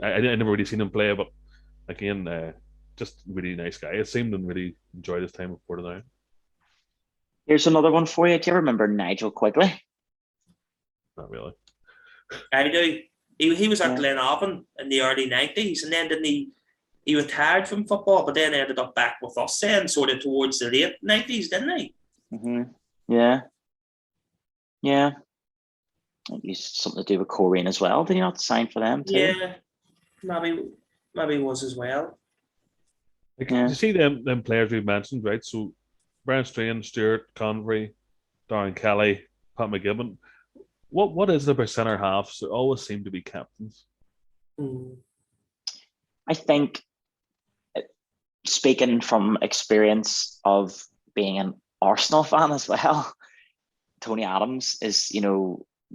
I never really seen him play, but again, just really nice guy. It seemed and really enjoyed his time at Portadown.
Here's another one for you. Do you remember Nigel Quigley?
Not really.
I do. He was at Glenavon in the early 90s, and then he retired from football, but then ended up back with us then, sort of towards the late 90s, didn't he?
Mm-hmm. Yeah. Yeah. I think he's something to do with Corrine as well. Did he not sign for them too?
Yeah. Maybe he was as well.
You see them players we've mentioned, right? So Brian Strain, Stewart, Convery, Darren Kelly, Pat Mcgibbon. What is it about centre halves that always seem to be captains?
I think, speaking from experience of being an Arsenal fan as well, Tony Adams is,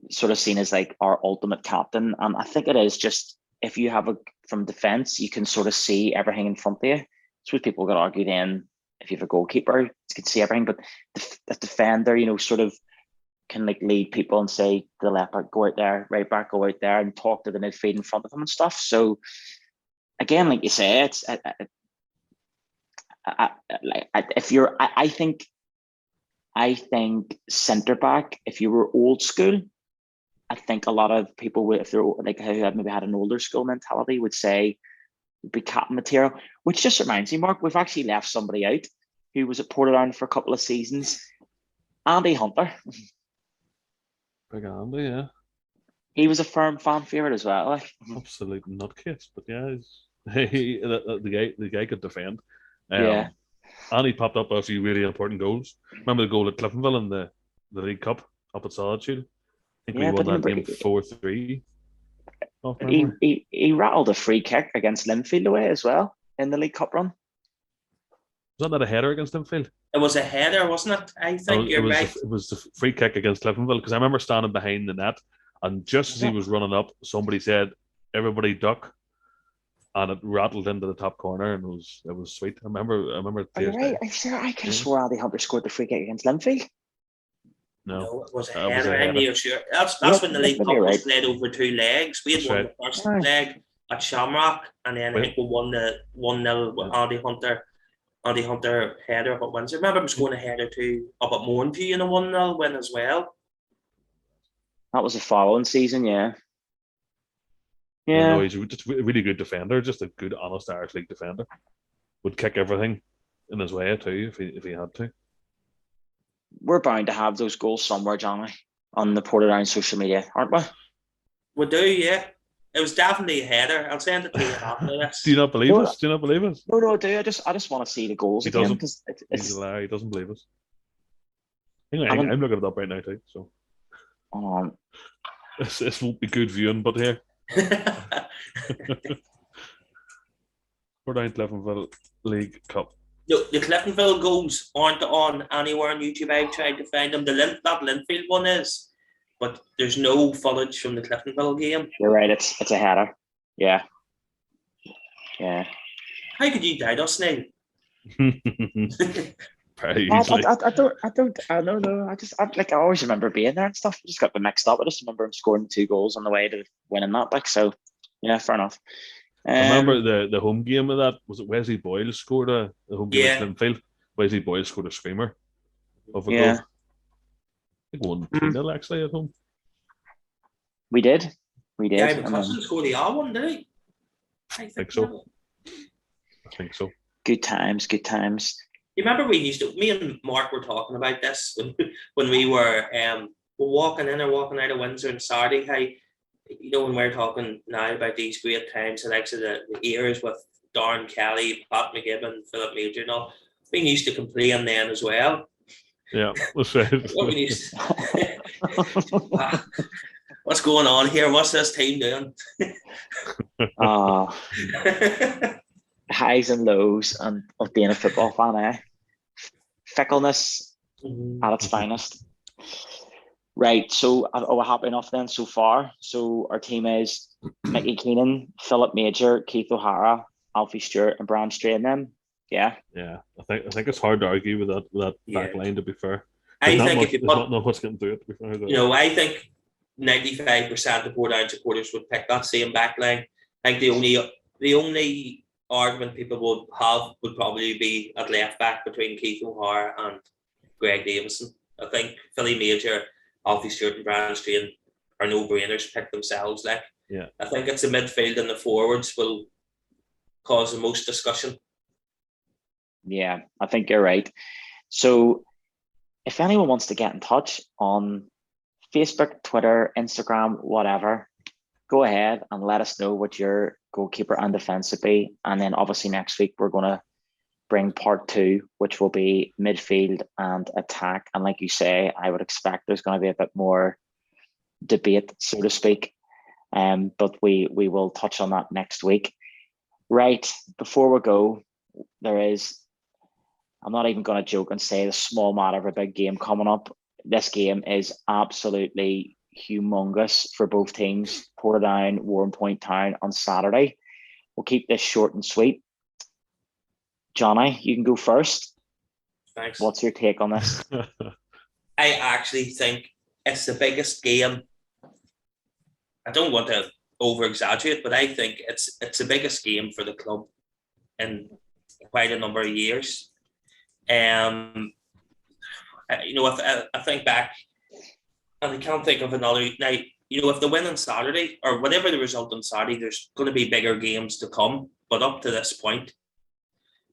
sort of seen as like our ultimate captain. And I think it is just, if you have from defence, you can sort of see everything in front of you. So people could argue then, if you have a goalkeeper, you can see everything, but the defender, sort of can like lead people and say to the left back, go out there, right back, go out there, and talk to the midfield in front of them and stuff. So again, like you say, it's I think centre back, if you were old school, I think a lot of people would, if they're like who had maybe had an older school mentality, would say would be captain material. Which just reminds me, Mark, we've actually left somebody out who was at Portadown for a couple of seasons. Andy Hunter.
Big Andy, yeah.
He was a firm fan favourite as well.
Absolute nutcase, but yeah, the guy could defend.
Yeah.
And he popped up a few really important goals. Remember the goal at Cliftonville in the League Cup up at Solitude? I think we won that game 4-3. off
He,
memory.
he rattled a free kick against Linfield away as well in the League Cup run.
Was that a header against Linfield?
It was a header, wasn't it? I think you're right.
It was the free kick against Cliftonville, because I remember standing behind the net, and just as he was running up, somebody said, "Everybody duck," and it rattled into the top corner, and it was sweet. I remember.
Are you right? I sure I could have swore Andy Hunter scored the free kick against Linfield.
No, it was a
It was
header.
a
I'm near sure. That's when the League Cup was played over 2 legs. We had won the first leg at Shamrock, and then I think we won the 1-0 with Andy Hunter header up at Windsor. I remember him scoring a header too up at Mourneview in a 1-0 win as well.
That was the following season, yeah.
Yeah, no, he's just a really good defender, just a good, honest Irish League defender. Would kick everything in his way too if he had to.
We're bound to have those goals somewhere, Jonny, on the Portadown social media, aren't we?
We do, yeah. It was definitely a header. I'll send it to you after this.
Do you not believe us? Do you not believe us?
No, I do. I just want to see the goals again.
He's a liar. He doesn't believe us. Anyway, I'm looking it up right now too. So this won't be good viewing, but here. Portadown Cliftonville League Cup.
The Cliftonville goals aren't on anywhere on YouTube. I've tried to find them. That Linfield one is, but there's no footage from the Cliftonville game.
You're right. It's a header. Yeah.
How could you doubt us, Neil?
Very easily.
I don't know. I always remember being there and stuff. I just got mixed up. I just remember him scoring 2 goals on the way to winning that. So, yeah, fair enough.
I remember the home game of that. Was it Wesley Boyle scored the home game against Linfield? Wesley Boyle scored a screamer of a goal. I think 1-2-0 actually at home.
We did.
Yeah, Mcclelland scored the R one, did he?
I think so.
Good times.
You remember me and Mark were talking about this when we were walking in or walking out of Windsor on Saturday. How, when we're talking now about these great times, the likes of the eras with Darren Kelly, Pat Mcgibbon, Philip Major and all, we used to complain then as well.
Yeah, that's right.
What's going on here? What's this team doing?
Highs and lows of being a football fan, eh? Fickleness at its finest. Right, so we're happy enough then so far. So our team is Mickey Keenan, Philip Major, Keith O'Hara, Alfie Stewart, and Brian Strain. Then, yeah.
I think it's hard to argue with that back line. To be fair,
I think if you
not know what's getting through it. To be fair,
I think 95% of Portadown supporters would pick that same back line. I think the only argument people would have would probably be at left back between Keith O'Hara and Greg Davison. I think Philly Major, Alfie Stewart and Brian Strain are no-brainers, pick themselves. I think it's the midfield and the forwards will cause the most discussion.
Yeah, I think you're right. So if anyone wants to get in touch on Facebook, Twitter, Instagram, whatever, go ahead and let us know what your goalkeeper and defence would be. And then obviously next week we're going to bring part 2, which will be midfield and attack. And like you say, I would expect there's going to be a bit more debate, so to speak. But we will touch on that next week. Right, before we go, I'm not even going to joke and say the small matter of a big game coming up. This game is absolutely humongous for both teams. Portadown, Warrenpoint Town on Saturday. We'll keep this short and sweet. Jonny, you can go first.
Thanks.
What's your take on this?
I actually think it's the biggest game. I don't want to over-exaggerate, but I think it's the biggest game for the club in quite a number of years. I think back, and I can't think of another night. If they win on Saturday or whatever the result on Saturday, there's going to be bigger games to come. But up to this point,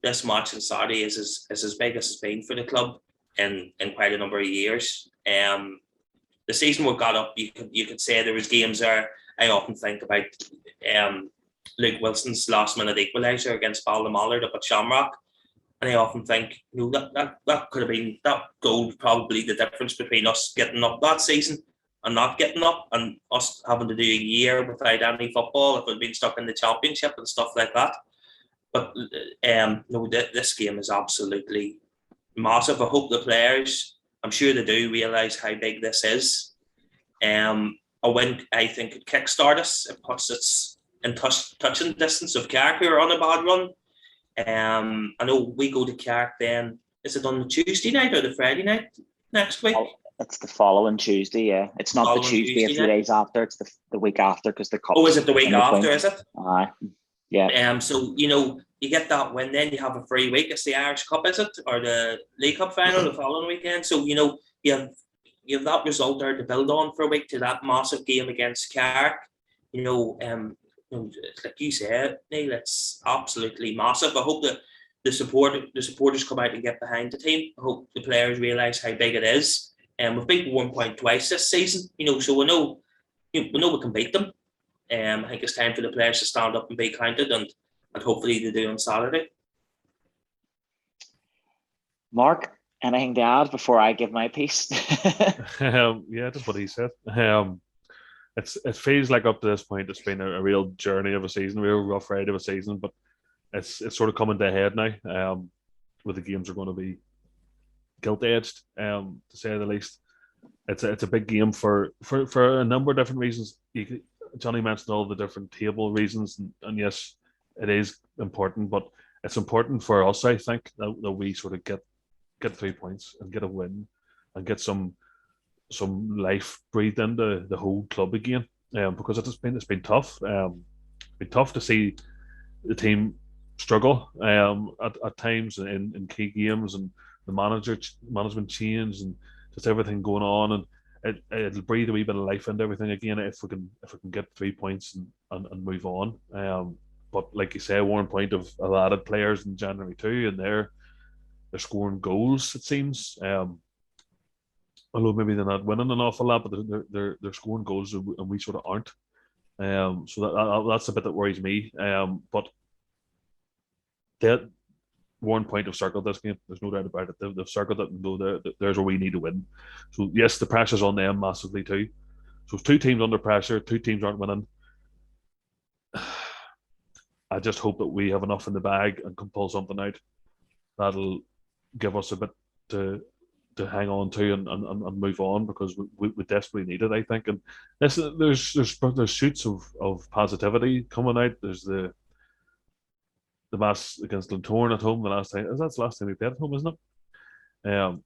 this match on Saturday is as big as it's been for the club in quite a number of years. The season we got up, you could say there was games there. I often think about Luke Wilson's last minute equaliser against Ballymallard up at Shamrock. And I often think, that could have been, that goal probably the difference between us getting up that season. and not getting up, and us having to do a year without any football if we'd been stuck in the championship and stuff like that. But no, this game is absolutely massive. I hope the players, I'm sure they do realise how big this is. A win, I think, could kickstart us. It puts us in touching distance of Carrick, who are on a bad run. I know we go to Carrick then. Is it on the Tuesday night or the Friday night next week?
It's the following Tuesday, yeah. It's not the Tuesday a few days after, it's the week after, because the cup.
Oh, is it the week after, is it?
Yeah.
So, you get that win, then you have a free week. It's the Irish Cup, is it? Or the League Cup final the following weekend. So, you have that result there to build on for a week to that massive game against Carrick. Like you said, Neil, it's absolutely massive. I hope that the supporters come out and get behind the team. I hope the players realise how big it is. We've beaten Warrenpoint twice this season, so we know we can beat them. I think it's time for the players to stand up and be counted, and hopefully they do on Saturday.
Mark, anything to add before I give my piece?
Yeah, just what he said. It feels like up to this point it's been a real journey of a season, a real rough ride of a season, but it's sort of coming to a head now. Where the games are going to be gilt-edged, to say the least. It's a big game for a number of different reasons. Jonny mentioned all the different table reasons, and yes, it is important, but it's important for us, I think, that we sort of get 3 points and get a win and get some life breathed into the whole club again. Because it's been tough. It's been tough to see the team struggle at times in key games, and the management change and just everything going on, and it'll breathe a wee bit of life into everything again if we can get 3 points and move on. But like you say, Warrenpoint have added players in January too, and they're scoring goals, it seems. Although maybe they're not winning an awful lot, but they're scoring goals, and we sort of aren't. So that's a bit that worries me. But that Warrenpoint have circled this game. There's no doubt about it. They've circled it and know there's where we need to win. So yes, the pressure's on them massively too. So it's 2 teams under pressure. 2 teams aren't winning. I just hope that we have enough in the bag and can pull something out that'll give us a bit to hang on to and move on, because we desperately need it, I think. And there's shoots of positivity coming out. There's the match against Lintorn at home. That's the last time we played at home, isn't it?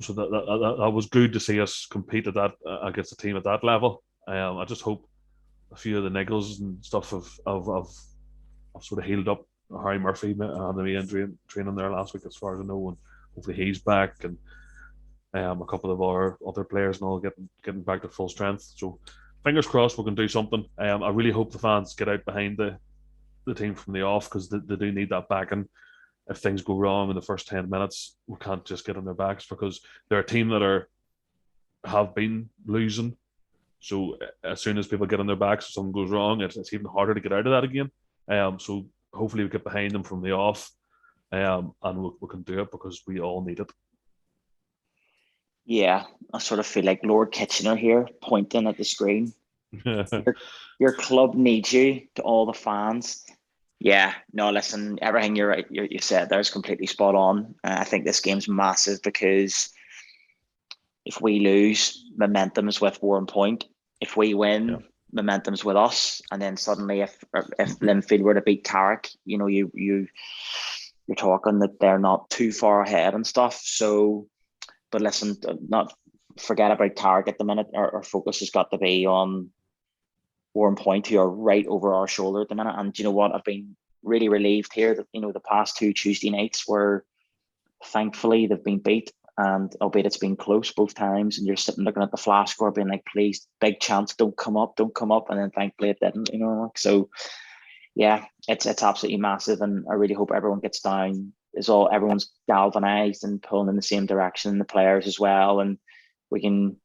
So that was good to see us compete at that against a team at that level. I just hope a few of the niggles and stuff have sort of healed up. Harry Murphy had a wee injury in training there last week, as far as I know, and hopefully he's back, and a couple of our other players and all getting back to full strength. So fingers crossed we can do something. I really hope the fans get out behind the team from the off, because they do need that backing. If things go wrong in the first 10 minutes, we can't just get on their backs, because they're a team that have been losing. So as soon as people get on their backs, if something goes wrong, it's even harder to get out of that again. So hopefully we get behind them from the off, and we can do it, because we all need it.
Yeah, I sort of feel like Lord Kitchener here, pointing at the screen. Your club needs you, to all the fans. Yeah, no, listen, everything you said there is completely spot on. I think this game's massive, because if we lose, momentum is with Warrenpoint. If we win, momentum's with us. And then suddenly, if Linfield were to beat Carrick, you're talking that they're not too far ahead and stuff. So, but listen, not forget about Carrick at the minute. Our focus has got to be on Warrenpoint, who are right over our shoulder at the minute. And you know what? I've been really relieved here that the past 2 Tuesday nights were, thankfully, they've been beat, and albeit it's been close both times. And you're sitting looking at the flash score, being like, "Please, big chance, don't come up," and then thankfully it didn't. So yeah, it's absolutely massive, and I really hope everyone gets down. Everyone's galvanized and pulling in the same direction, the players as well, and we can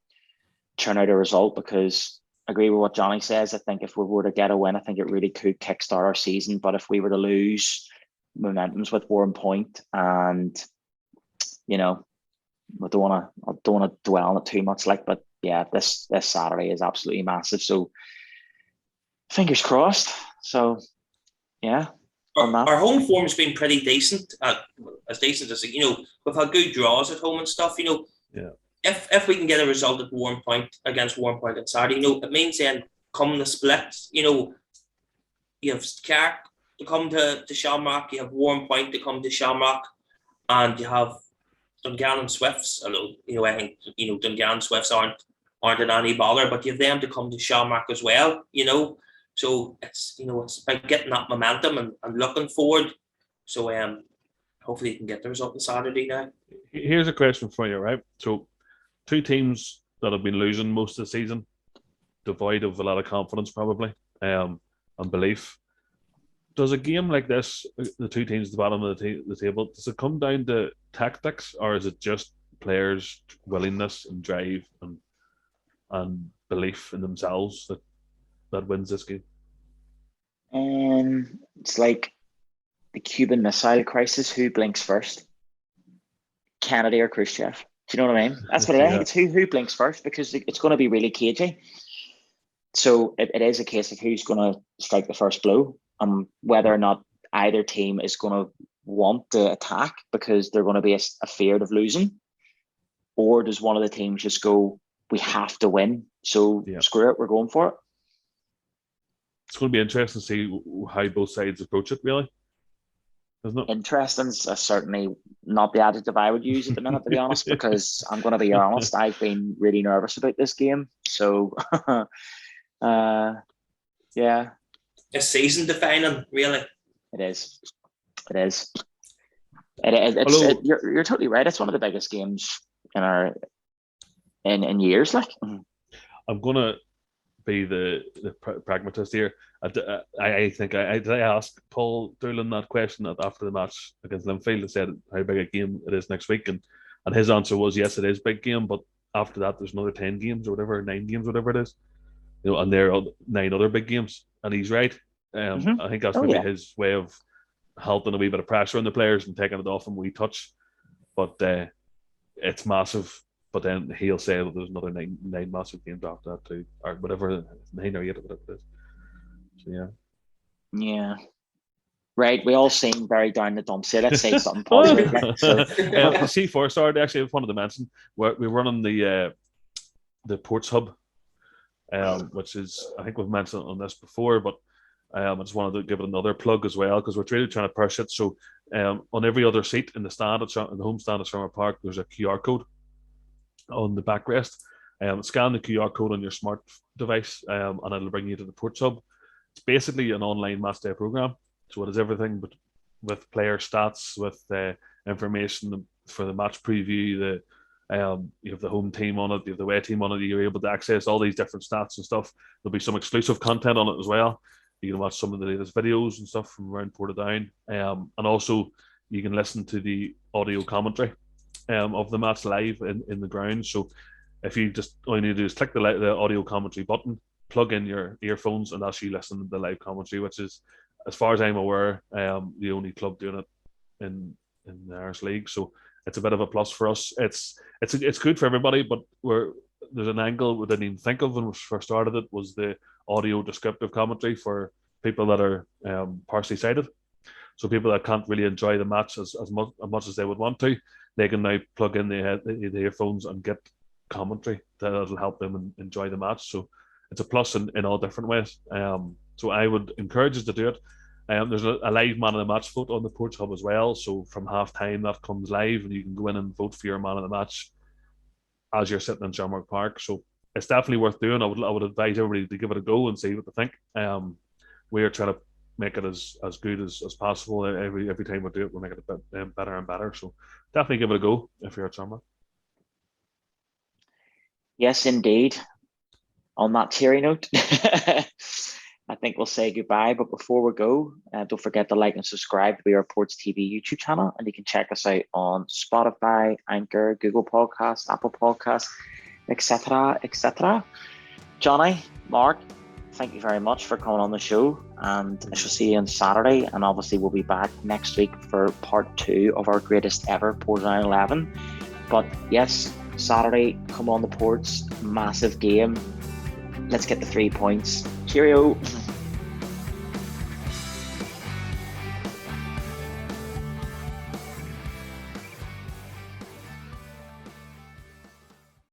churn out a result, because I agree with what Jonny says. I think if we were to get a win, I think it really could kickstart our season. But if we were to lose, momentum's with Warrenpoint, and I don't want to dwell on it too much, but yeah, this Saturday is absolutely massive. So fingers crossed. So yeah.
Our home form has been pretty decent, as decent as we've had good draws at home and stuff.
Yeah.
If we can get a result at Warrenpoint against Warrenpoint on Saturday, it means then come the split, you have Carrick to come to Shamrock, you have Warrenpoint to come to Shamrock, and you have Dungannon Swifts. Although I think Dungannon Swifts aren't in any bother, but you have them to come to Shamrock as well. So it's about getting that momentum and looking forward. So hopefully you can get the result on Saturday now.
Here's a question for you, right? So 2 teams that have been losing most of the season, devoid of a lot of confidence probably, and belief. Does a game like this, the 2 teams at the bottom of the table, does it come down to tactics, or is it just players' willingness and drive and belief in themselves that wins this game?
It's like the Cuban Missile Crisis. Who blinks first? Kennedy or Khrushchev? Do you know what I mean? That's what I think. It's who blinks first, because it's going to be really cagey. So it is a case of who's going to strike the first blow, whether or not either team is going to want to attack because they're going to be afraid of losing, or does one of the teams just go, we have to win, so screw it, we're going for it.
It's going to be interesting to see how both sides approach it, really, isn't it?
Interesting is certainly not the adjective I would use at the minute, to be honest, because I'm going to be honest, I've been really nervous about this game. So, yeah.
It's season defining, really.
It is. You're totally right. It's one of the biggest games in years. Like,
I'm gonna be the pragmatist here. I think I asked Paul Doolan that question after the match against Linfield. I said how big a game it is next week, and his answer was yes, it is a big game, but after that there's another 10 games or whatever, 9 games, whatever it is, and there are 9 other big games, and he's right. I think that's maybe his way of helping a wee bit of pressure on the players and taking it off them a wee touch, but it's massive. But then he'll say that there's another 9 massive games after that too, or whatever, 9 or 8 or whatever it is. So
yeah, right. We all seem very down the dumps here. Let's say something positive.
The C4 started, actually, I wanted to mention we're running the Ports Hub, which is, I think we've mentioned on this before, but I just wanted to give it another plug as well, because we're really trying to push it. So on every other seat in the stand in the home stand at Shamrock Park, there's a QR code on the backrest. Scan the QR code on your smart device, and it'll bring you to the Ports Hub. It's basically an online match day program. So it is everything, but with player stats, with information for the match preview. You have the home team on it, you have the away team on it. You're able to access all these different stats and stuff. There'll be some exclusive content on it as well. You can watch some of the latest videos and stuff from around Portadown, and also you can listen to the audio commentary of the match live in the ground. So if you just, all you need to do is click the audio commentary button, plug in your earphones, and actually listen to the live commentary, which is, as far as I'm aware, the only club doing it in the Irish League. So it's a bit of a plus for us. It's good for everybody, but there's an angle we didn't even think of when we first started it, was the audio descriptive commentary for people that are partially sighted. So people that can't really enjoy the match as much as they would want to, they can now plug in the earphones and get commentary that'll help them enjoy the match. So it's a plus in all different ways. So I would encourage us to do it. There's a live man of the match vote on the Ports Hub as well. So from half time that comes live, and you can go in and vote for your man of the match as you're sitting in Shamrock Park. So it's definitely worth doing. I would advise everybody to give it a go and see what they think. We are trying to make it as good as possible. Every time we do it, we'll make it a bit better and better. So definitely give it a go if you're at Shamrock.
Yes, indeed. On that cheery note, I think we'll say goodbye. But before we go, don't forget to like and subscribe to the Ports TV YouTube channel. And you can check us out on Spotify, Anchor, Google Podcasts, Apple Podcasts, etc., etc. Jonny, Mark, thank you very much for coming on the show. And I shall see you on Saturday. And obviously we'll be back next week for part 2 of our greatest ever Portadown 11. But yes, Saturday, come on the ports, massive game. Let's get the 3 points. Cheerio.